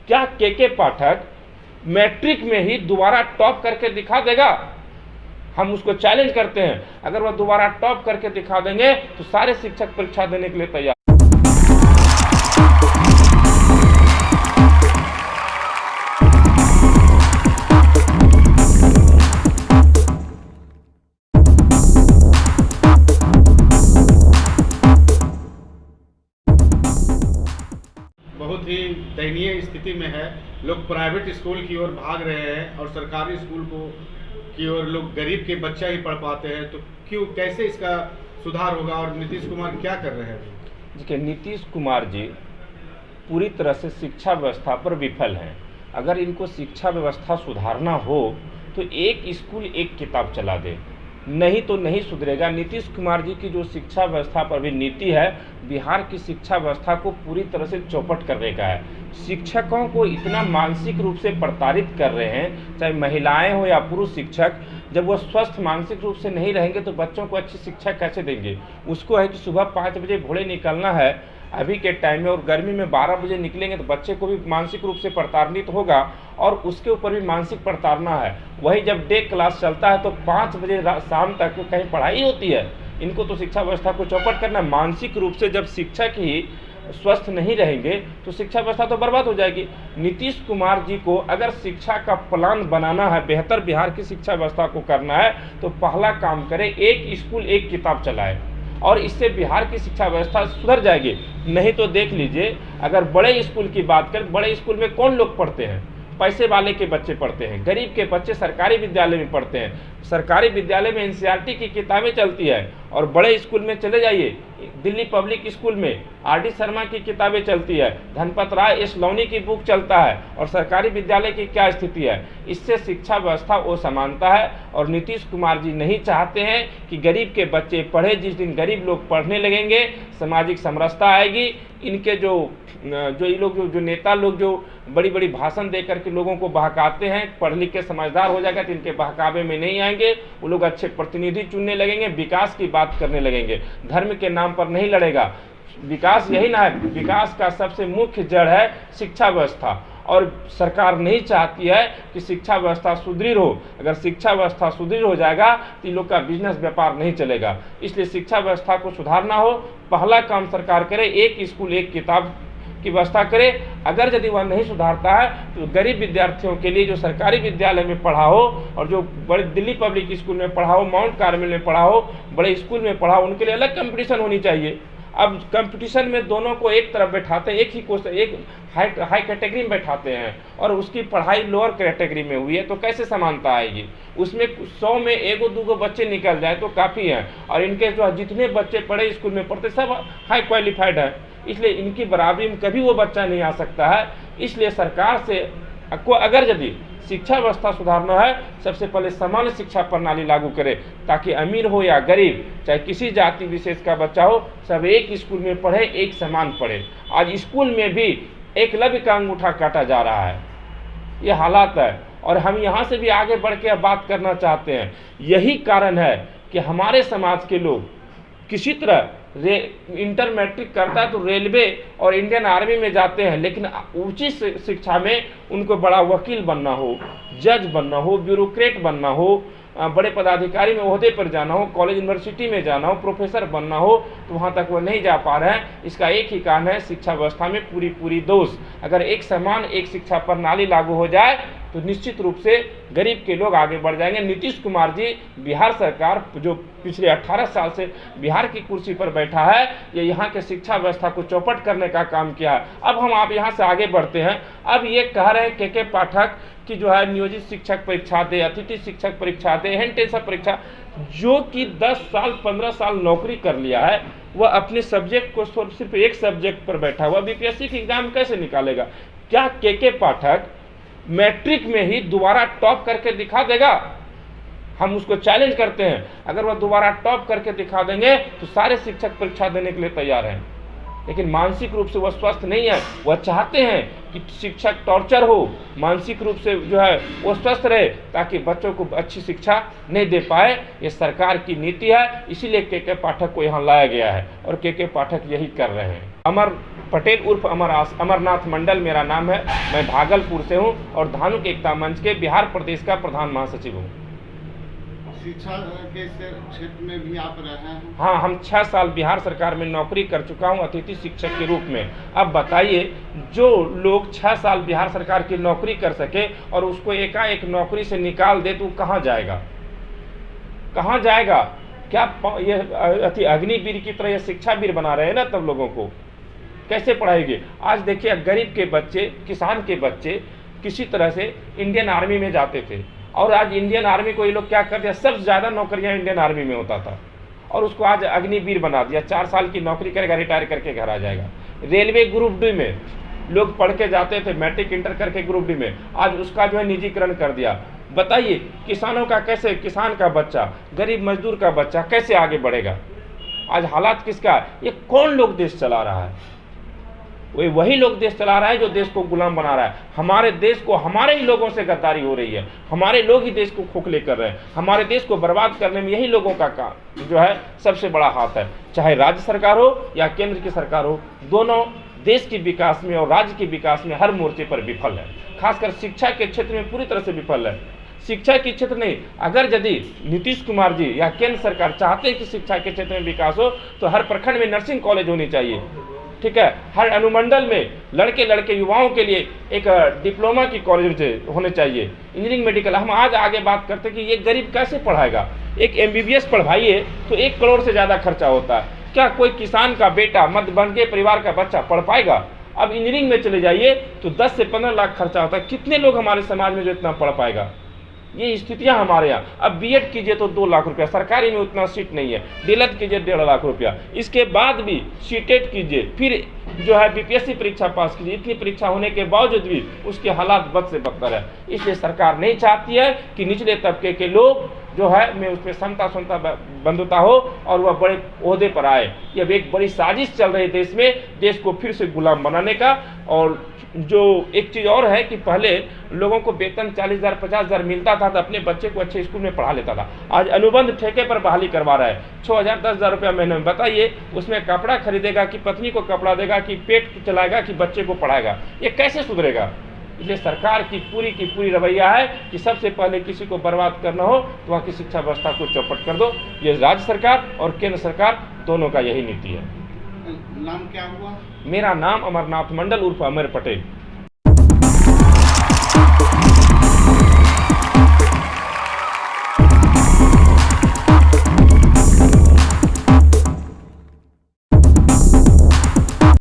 क्या के पाठक मैट्रिक में ही दोबारा टॉप करके दिखा देगा? हम उसको चैलेंज करते हैं। अगर वह दोबारा टॉप करके दिखा देंगे तो सारे शिक्षक परीक्षा देने के लिए तैयार। बहुत ही दयनीय स्थिति में है। लोग प्राइवेट स्कूल की ओर भाग रहे हैं और सरकारी स्कूल की ओर लोग गरीब के बच्चा ही पढ़ पाते हैं। तो क्यों, कैसे इसका सुधार होगा और नीतीश कुमार क्या कर रहे हैं? देखिए, नीतीश कुमार जी पूरी तरह से शिक्षा व्यवस्था पर विफल हैं। अगर इनको शिक्षा व्यवस्था सुधारना हो तो एक स्कूल एक किताब चला दे, नहीं तो नहीं सुधरेगा। नीतीश कुमार जी की जो शिक्षा व्यवस्था पर भी नीति है, बिहार की शिक्षा व्यवस्था को पूरी तरह से चौपट करने का है। शिक्षकों को इतना मानसिक रूप से प्रताड़ित कर रहे हैं, चाहे महिलाएं हो या पुरुष शिक्षक। जब वो स्वस्थ मानसिक रूप से नहीं रहेंगे तो बच्चों को अच्छी शिक्षा कैसे देंगे? उसको है कि सुबह 5 बजे भोरे निकलना है अभी के टाइम में, और गर्मी में 12 बजे निकलेंगे तो बच्चे को भी मानसिक रूप से प्रताड़ित होगा और उसके ऊपर भी मानसिक प्रताड़ना है। वही जब डे क्लास चलता है तो 5 बजे शाम तक कहीं पढ़ाई होती है। इनको तो शिक्षा व्यवस्था को चौपट करना। मानसिक रूप से जब शिक्षक ही स्वस्थ नहीं रहेंगे तो शिक्षा व्यवस्था तो बर्बाद हो जाएगी। नीतीश कुमार जी को अगर शिक्षा का प्लान बनाना है, बेहतर बिहार की शिक्षा व्यवस्था को करना है, तो पहला काम करे, एक स्कूल एक किताब चलाए और इससे बिहार की शिक्षा व्यवस्था सुधर जाएगी। नहीं तो देख लीजिए, अगर बड़े स्कूल की बात करें, बड़े स्कूल में कौन लोग पढ़ते हैं? पैसे वाले के बच्चे पढ़ते हैं, गरीब के बच्चे सरकारी विद्यालय में पढ़ते हैं। सरकारी विद्यालय में एनसीईआरटी की किताबें चलती है और बड़े स्कूल में चले जाइए, दिल्ली पब्लिक स्कूल में आर.डी. शर्मा की किताबें चलती है, धनपत राय एस लौनी की बुक चलता है, और सरकारी विद्यालय की क्या स्थिति है? इससे शिक्षा व्यवस्था वो समानता है और नीतीश कुमार जी नहीं चाहते हैं कि गरीब के बच्चे पढ़े। जिस दिन गरीब लोग पढ़ने लगेंगे, सामाजिक समरसता आएगी। इनके जो ये लोग जो नेता लोग जो बड़ी बड़ी भाषण दे करके लोगों को बहकाते हैं, पढ़ लिख के समझदार हो जाएगा तो इनके बहकावे में नहीं आएंगे। वो लोग अच्छे प्रतिनिधि चुनने लगेंगे, विकास की बात करने लगेंगे, धर्म के नाम पर नहीं लड़ेगा। विकास यही ना है, विकास का सबसे मुख्य जड़ है शिक्षा व्यवस्था, और सरकार नहीं चाहती है कि शिक्षा व्यवस्था सुदृढ़ हो। अगर शिक्षा व्यवस्था सुदृढ़ हो जाएगा तो इन लोग का बिजनेस व्यापार नहीं चलेगा। इसलिए शिक्षा व्यवस्था को सुधारना हो, पहला काम सरकार करे, एक स्कूल एक किताब की व्यवस्था करे। अगर यदि वह नहीं सुधारता है तो गरीब विद्यार्थियों के लिए जो सरकारी विद्यालय में पढ़ा हो और जो बड़े दिल्ली पब्लिक स्कूल में पढ़ा हो, माउंट कार्मेल में पढ़ा हो, बड़े स्कूल में पढ़ा हो, उनके लिए अलग कंपटीशन होनी चाहिए। अब कंपटीशन में दोनों को एक तरफ बैठाते हैं, एक ही कोर्स, एक हाई कैटेगरी में बैठाते हैं और उसकी पढ़ाई लोअर कैटेगरी में हुई है, तो कैसे समानता आएगी? उसमें 100 में 1-2 बच्चे निकल जाए तो काफ़ी हैं, और इनके जो जितने बच्चे पढ़े स्कूल में पढ़ते सब हाई क्वालिफाइड हैं, इसलिए इनकी बराबरी में कभी वो बच्चा नहीं आ सकता है। इसलिए सरकार से को अगर यदि शिक्षा व्यवस्था सुधारना है, सबसे पहले समान शिक्षा प्रणाली लागू करे, ताकि अमीर हो या गरीब, चाहे किसी जाति विशेष का बच्चा हो, सब एक स्कूल में पढ़े, एक समान पढ़े। आज स्कूल में भी एकलव्य का अंगूठा काटा जा रहा है, ये हालात है, और हम यहाँ से भी आगे बढ़ के बात करना चाहते हैं। यही कारण है कि हमारे समाज के लोग किसी तरह इंटर मैट्रिक करता है तो रेलवे और इंडियन आर्मी में जाते हैं, लेकिन ऊंची शिक्षा में उनको बड़ा वकील बनना हो, जज बनना हो, ब्यूरोक्रेट बनना हो, बड़े पदाधिकारी में ओहदे पर जाना हो, कॉलेज यूनिवर्सिटी में जाना हो, प्रोफेसर बनना हो, तो वहाँ तक वो नहीं जा पा रहे हैं। इसका एक ही कारण है, शिक्षा व्यवस्था में पूरी दोष। अगर एक समान एक शिक्षा प्रणाली लागू हो जाए तो निश्चित रूप से गरीब के लोग आगे बढ़ जाएंगे। नीतीश कुमार जी, बिहार सरकार जो पिछले 18 साल से बिहार की कुर्सी पर बैठा है, ये यहाँ के शिक्षा व्यवस्था को चौपट करने का काम किया है। अब हम आप यहाँ से आगे बढ़ते हैं। अब ये कह रहे हैं के पाठक कि जो है नियोजित शिक्षक परीक्षा दे, अतिथि शिक्षक परीक्षा दे, हेंटेंसर परीक्षा, जो कि 10 साल 15 साल नौकरी कर लिया है, वह अपने सब्जेक्ट को सिर्फ एक सब्जेक्ट पर बैठा हुआ बीपीएससी की एग्जाम कैसे निकालेगा? क्या के पाठक मैट्रिक में ही दोबारा टॉप करके दिखा देगा? हम उसको चैलेंज करते हैं। अगर वह दोबारा टॉप करके दिखा देंगे तो सारे शिक्षक परीक्षा देने के लिए तैयार हैं, लेकिन मानसिक रूप से वह स्वस्थ नहीं है। वह चाहते हैं कि शिक्षक टॉर्चर हो, मानसिक रूप से जो है वो स्वस्थ रहे, ताकि बच्चों को अच्छी शिक्षा नहीं दे पाए। ये सरकार की नीति है, इसीलिए के पाठक को यहाँ लाया गया है और के पाठक यही कर रहे हैं। अमर पटेल उर्फ अमरनाथ मंडल मेरा नाम है। मैं भागलपुर से हूँ और धानुक एकता मंच के बिहार प्रदेश का प्रधान महासचिव हूँ। शिक्षा के क्षेत्र में भी आप रहे हैं? हाँ, हम 6 साल बिहार सरकार में नौकरी कर चुका हूँ अतिथि शिक्षक के रूप में। अब बताइए, जो लोग 6 साल बिहार सरकार की नौकरी कर सके और उसको एकाएक नौकरी से निकाल दे तो वो कहाँ जाएगा? कहाँ जाएगा? क्या ये अग्निवीर की तरह ये शिक्षावीर बना रहे हैं ना तब लोगों को? कैसे पढ़ाएंगे? आज देखिए, गरीब के बच्चे, किसान के बच्चे किसी तरह से इंडियन आर्मी में जाते थे और आज इंडियन आर्मी को ये लोग क्या कर दिया, सबसे ज़्यादा नौकरियां इंडियन आर्मी में होता था और उसको आज अग्निवीर बना दिया। 4 साल की नौकरी करेगा, रिटायर करके घर आ जाएगा। रेलवे ग्रुप डी में लोग पढ़ के जाते थे, मैट्रिक इंटर करके ग्रुप डी में, आज उसका जो है निजीकरण कर दिया। बताइए, किसानों का कैसे, किसान का बच्चा, गरीब मजदूर का बच्चा कैसे आगे बढ़ेगा? आज हालात किसका? ये कौन लोग देश चला रहा है? वही लोग देश चला रहा है जो देश को गुलाम बना रहा है। हमारे देश को हमारे ही लोगों से गद्दारी हो रही है, हमारे लोग ही देश को खोखले कर रहे हैं। हमारे देश को बर्बाद करने में यही लोगों का काम जो है सबसे बड़ा हाथ है। चाहे राज्य सरकार हो या केंद्र की सरकार हो, दोनों देश के विकास में और राज्य के विकास में हर मोर्चे पर विफल है। खासकर शिक्षा के क्षेत्र में पूरी तरह से विफल है। शिक्षा के क्षेत्र नहीं, अगर यदि नीतीश कुमार जी या केंद्र सरकार चाहते हैं कि शिक्षा के क्षेत्र में विकास हो तो हर प्रखंड में नर्सिंग कॉलेज होनी चाहिए, ठीक है। हर अनुमंडल में लड़के युवाओं के लिए एक डिप्लोमा की कॉलेज होने चाहिए, इंजीनियरिंग, मेडिकल। हम आज आगे बात करते हैं कि ये गरीब कैसे पढ़ाएगा? एक MBBS पढ़वाइए तो 1 करोड़ से ज़्यादा खर्चा होता है। क्या कोई किसान का बेटा, मध्यवर्गीय परिवार का बच्चा पढ़ पाएगा? अब इंजीनियरिंग में चले जाइए तो 10 से 15 लाख खर्चा होता है। कितने लोग हमारे समाज में जो इतना पढ़ पाएगा? ये स्थितियां हमारे यहाँ। अब B.Ed कीजिए तो 2 लाख रुपया, सरकारी में उतना सीट नहीं है। D.Led कीजिए 1.5 लाख रुपया, इसके बाद भी C.Tet कीजिए, फिर जो है BPSC परीक्षा पास कीजिए। इतनी परीक्षा होने के बावजूद भी उसके हालात बद से बदतर है। इसलिए सरकार नहीं चाहती है कि निचले तबके के लोग जो है में उसमें समता बंधुता हो और वह बड़े ओहदे पर आए। यह एक बड़ी साजिश चल रही है देश में, देश को फिर से गुलाम बनाने का। और जो एक चीज़ और है कि पहले लोगों को वेतन 40,000 50,000 मिलता था तो अपने बच्चे को अच्छे स्कूल में पढ़ा लेता था। आज अनुबंध ठेके पर बहाली करवा रहा है, 6,000 10,000 रुपया महीने में। बताइए, उसमें कपड़ा खरीदेगा कि पत्नी को कपड़ा देगा कि पेट चलाएगा कि बच्चे को पढ़ाएगा? ये कैसे सुधरेगा? इसलिए सरकार की पूरी रवैया है कि सबसे पहले किसी को बर्बाद करना हो तो वहाँ की शिक्षा व्यवस्था को चौपट कर दो। ये राज्य सरकार और केंद्र सरकार दोनों का यही नीति है। नाम क्या हुआ? मेरा नाम अमरनाथ मंडल उर्फ अमर पटेल।